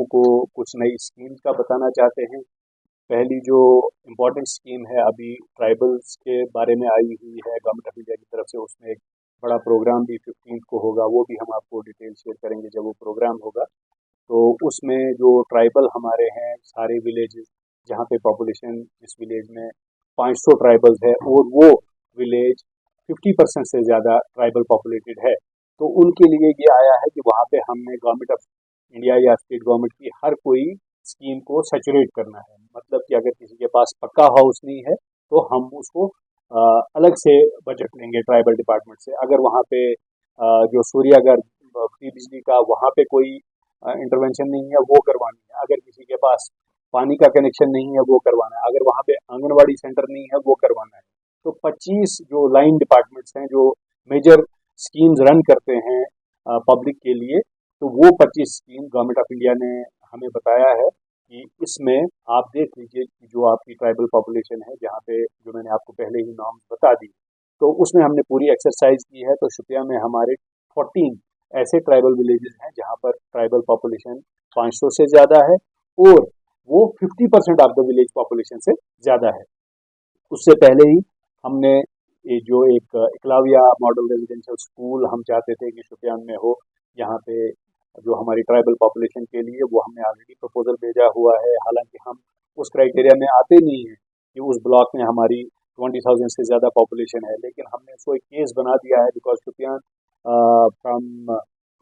को कुछ नई स्कीम्स का बताना चाहते हैं। पहली जो इम्पोर्टेंट स्कीम है अभी ट्राइबल्स के बारे में आई हुई है गवर्नमेंट ऑफ इंडिया की तरफ से, उसमें एक बड़ा प्रोग्राम भी 15 को होगा, वो भी हम आपको डिटेल शेयर करेंगे जब वो प्रोग्राम होगा। तो उसमें जो ट्राइबल हमारे हैं सारे विलेजेस जहाँ पे पॉपुलेशन जिस विलेज में 500 ट्राइबल्स है और वो विलेज 50% से ज़्यादा ट्राइबल पॉपुलेटेड है, तो उनके लिए ये आया है कि वहाँ पे हमने गवर्नमेंट ऑफ इंडिया या स्टेट गवर्नमेंट की हर कोई स्कीम को सैचुरेट करना है। मतलब कि अगर किसी के पास पक्का हाउस नहीं है तो हम उसको अलग से बजट लेंगे ट्राइबल डिपार्टमेंट से। अगर वहाँ पे जो सूर्यागर फ्री बिजली का वहाँ पे कोई इंटरवेंशन नहीं है वो करवानी है। अगर किसी के पास पानी का कनेक्शन नहीं है वो करवाना है। अगर वहाँ पे आंगनवाड़ी सेंटर नहीं है वो करवाना है। तो 25 जो लाइन डिपार्टमेंट्स हैं जो मेजर स्कीम्स रन करते हैं पब्लिक के लिए, तो वो 25 स्कीम गवर्नमेंट ऑफ इंडिया ने हमें बताया है कि इसमें आप देख लीजिए कि जो आपकी ट्राइबल पॉपुलेशन है जहाँ पे जो मैंने आपको पहले ही नाम बता दी, तो उसमें हमने पूरी एक्सरसाइज की है। तो शुपिया में हमारे 14 ऐसे ट्राइबल विलेजेस हैं जहाँ पर ट्राइबल पॉपुलेशन 500 से ज़्यादा है और वो 50% ऑफ द विलेज पॉपुलेशन से ज़्यादा है। उससे पहले ही हमने ये जो एक एकलव्या मॉडल रेजिडेंशियल स्कूल हम चाहते थे कि शुपियान में हो, यहाँ पे जो हमारी ट्राइबल पॉपुलेशन के लिए, वो हमने ऑलरेडी प्रपोजल भेजा हुआ है। हालांकि हम उस क्राइटेरिया में आते नहीं हैं कि उस ब्लॉक में हमारी 20,000 से ज़्यादा पॉपुलेशन है, लेकिन हमने उसको एक केस बना दिया है बिकॉज शुपियान फ्रॉम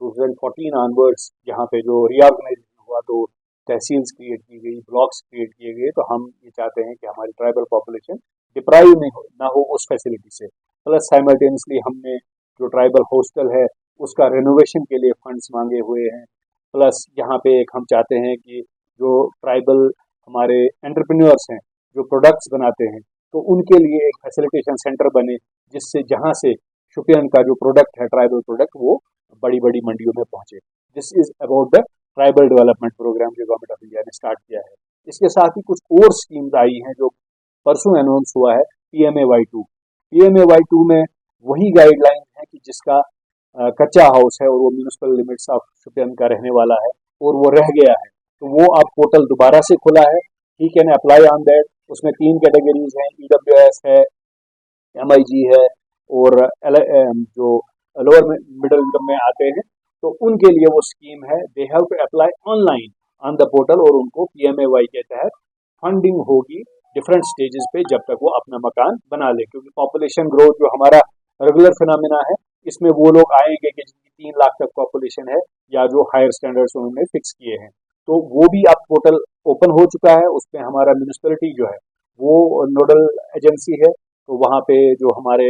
2014 ऑनवर्ड्स यहाँ पे जो रीऑर्गेनाइजेशन हुआ तो तहसील्स क्रिएट की गई, ब्लॉक्स क्रिएट किए गए, तो हम ये चाहते हैं कि हमारी ट्राइबल पॉपुलेशन डिप्राइव ना हो उस फैसिलिटी से। प्लस साइमल्टेनियसली हमने जो ट्राइबल हॉस्टल है उसका रेनोवेशन के लिए फंड्स मांगे हुए हैं। प्लस यहाँ पे एक हम चाहते हैं कि जो ट्राइबल हमारे एंटरप्रेन्योर्स हैं जो प्रोडक्ट्स बनाते हैं, तो उनके लिए एक फैसिलिटेशन सेंटर बने जिससे जहाँ से शुपियन का जो प्रोडक्ट है ट्राइबल प्रोडक्ट वो बड़ी बड़ी मंडियों में पहुँचे। This is about the tribal development program जो गवर्नमेंट ऑफ इंडिया ने स्टार्ट किया है। इसके साथ ही कुछ और स्कीम्स आई हैं जो परसों अनाउंस हुआ है, PMAY2। PMAY2 में वही गाइडलाइन है कि जिसका कच्चा हाउस है और वो म्यूनिसिपल लिमिट्स ऑफ शुपियन का रहने वाला है और वो रह गया है, तो वो अब पोर्टल दोबारा से खुला है, he can apply on that. उसमें 3 कैटेगरीज हैं, EWS है, MIG है और जो लोअर मिडिल इनकम में आते हैं, तो उनके लिए वो स्कीम है। They have to apply online on the portal और उनको PMAY के तहत फंडिंग होगी डिफरेंट स्टेजेस पे जब तक वो अपना मकान बना ले। क्योंकि पॉपुलेशन ग्रोथ जो हमारा रेगुलर फिनोमिना है, इसमें वो लोग आएंगे कि जिनकी 3 लाख तक पॉपुलेशन है या जो हायर स्टैंडर्ड्स उन्होंने फिक्स किए हैं, तो वो भी अब पोर्टल ओपन हो चुका है। उसमें हमारा म्यूनिसिपैलिटी जो है वो नोडल एजेंसी है, तो वहाँ पे जो हमारे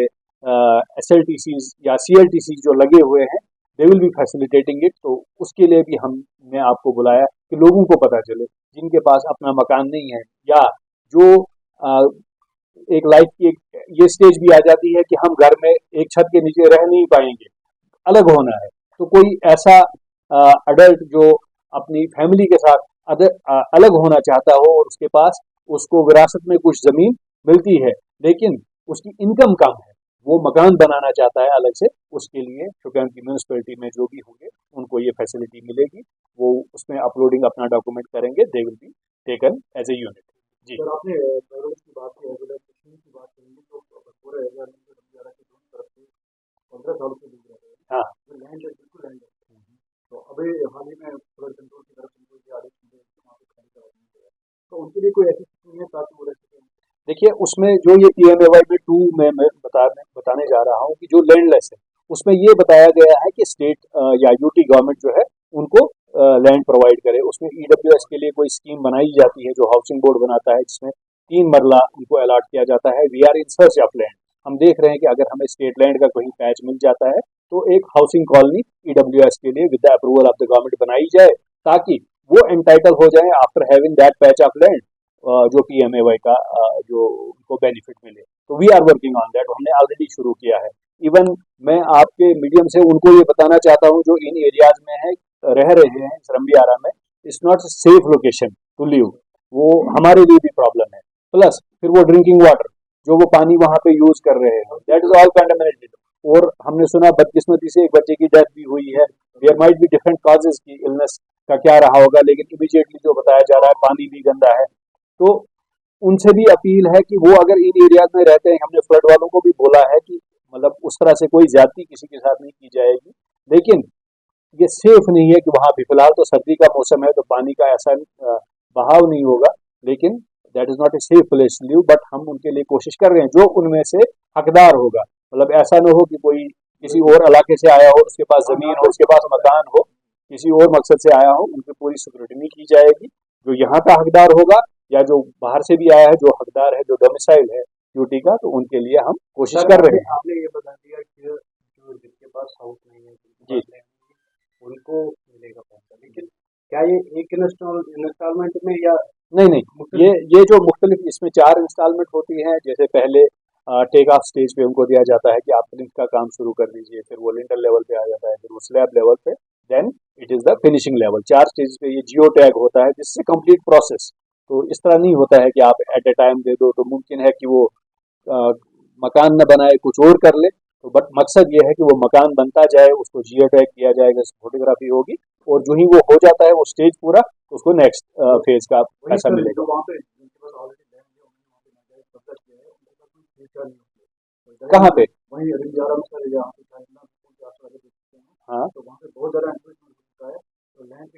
SLTCs या CLTC जो लगे हुए हैं दे विल बी फैसिलिटेटिंग इट। तो उसके लिए भी हमने आपको बुलाया कि लोगों को पता चले जिनके पास अपना मकान नहीं है या जो एक लाइफ की ये स्टेज भी आ जाती है कि हम घर में एक छत के नीचे रह नहीं पाएंगे, अलग होना है, तो कोई ऐसा अडल्ट जो अपनी फैमिली के साथ अलग होना चाहता हो और उसके पास उसको विरासत में कुछ ज़मीन मिलती है लेकिन उसकी इनकम कम है, वो मकान बनाना चाहता है अलग से, उसके लिए शुपियान की म्यूनिसिपैलिटी में जो भी होंगे उनको ये फैसिलिटी मिलेगी। वो उसमें अपलोडिंग अपना डॉक्यूमेंट करेंगे, they will be taken as a unit. जी सर, आपने ट्रैवल की बात की, रेगुलराइजेशन की बात करेंगे तो पूरे एरिया में बंजारा की दोनों तरफ से 15 साल से लोग रह रहे हैं। हाँ, जो लैंड है बिल्कुल लैंड है। तो अभी हाल ही में फ्लड कंट्रोल की तरफ से कोई आदेश मिले वहाँ पे खाली करवा दिया है, तो उनके लिए कोई ऐसी स्कीम है ताकि वो रह सकें? देखिए उसमें जो ये PMAY2 में मैं बताने जा रहा हूँ कि जो लैंडलेस है उसमें ये बताया गया है कि स्टेट या UT गवर्नमेंट जो है उनको लैंड प्रोवाइड करे। उसमें EWS के लिए कोई स्कीम बनाई जाती है जो हाउसिंग बोर्ड बनाता है, जिसमें 3 मरला उनको अलॉट किया जाता है। We are in search of land. हम देख रहे हैं कि अगर हमें स्टेट लैंड का कहीं पैच मिल जाता है तो एक हाउसिंग कॉलोनी EWS के लिए with the approval of the government बनाई जाए ताकि वो एंटाइटल हो जाए after having that patch of land जो PMAY का जो उनको बेनिफिट मिले। तो we are working on that, हमने ऑलरेडी शुरू किया है। इवन मैं आपके मीडियम से उनको ये बताना चाहता हूँ जो इन एरियाज में है रह रहे हैं सरम्बियारा में, it's not safe location to live, वो हमारे लिए भी प्रॉब्लम है। प्लस फिर वो ड्रिंकिंग वाटर जो वो पानी वहाँ पे यूज कर रहे हैं दैट इज ऑल कंटामिनेटेड। और हमने सुना बदकिस्मती से एक बच्चे की डेथ भी हुई है। There might be different causes की इलनेस का क्या रहा होगा, लेकिन इमीडिएटली जो बताया जा रहा है पानी भी गंदा है। तो उनसे भी अपील है कि वो अगर इन एरियाज में रहते हैं, हमने फ्लड वालों को भी बोला है कि मतलब उस तरह से कोई ज्यादती किसी के साथ नहीं की जाएगी, लेकिन ये सेफ नहीं है कि वहां भी, फिलहाल तो सर्दी का मौसम है तो पानी का ऐसा बहाव नहीं होगा, लेकिन that is not a safe place to live. But हम उनके लिए कोशिश कर रहे हैं, जो उनमें से हकदार होगा, मतलब ऐसा ना हो कि कोई किसी और इलाके से आया हो, उसके पास जमीन हो, उसके पास मकान हो, किसी और मकसद से आया हो, उनकी पूरी सिक्योरिटी की जाएगी। जो यहाँ का हकदार होगा या जो बाहर से भी आया है, जो हकदार है, जो डोमिसाइल है ड्यूटी का, तो उनके लिए हम कोशिश कर रहे हैं। आपने ये बता दिया कि जो जिसके पास हाउस नहीं है, जिनके जी। पास land नहीं है, उनको मिलेगा पैसा, लेकिन क्या ये एक इंस्टॉलमेंट में या नहीं नहीं, ये जो मुख्तलिफ इसमें 4 इंस्टॉलमेंट होती हैं। जैसे पहले टेक ऑफ स्टेज पे उनको दिया जाता है कि आप प्लिंथ का काम शुरू कर दीजिए, फिर वो लिंटर लेवल पे आ जाता है, फिर वो स्लैब लेवल पे, then it is the finishing level. 4 stage पे ये जियो टैग होता है, जिससे कंप्लीट प्रोसेस। तो इस तरह नहीं होता है कि आप एट ए टाइम दे दो, तो मुमकिन है कि वो अ, मकान न बनाए कुछ और कर ले। तो बट मकसद ये है कि वो मकान बनता जाए, उसको जियो टैग किया जाएगा, फोटोग्राफी होगी, और जो ही वो हो जाता है वो स्टेज पूरा, उसको नेक्स्ट फेज का वही पैसा सर, मिलेगा। जो वहाँ पे जिनके पास ऑलरेडी लैंड है, उन्होंने वहाँ पे नाजायज कब्जा किया है, उनके पास कोई फ्यूचर नहीं होता। कहाँ पे? वहीं अभी ग्यारह में सर, यहाँ पे चाइना स्कूल के आस पास देख सकते हैं, हाँ। तो वहाँ पे बहुत ज़्यादा एनक्रोचमेंट हो चुका है, तो लैंड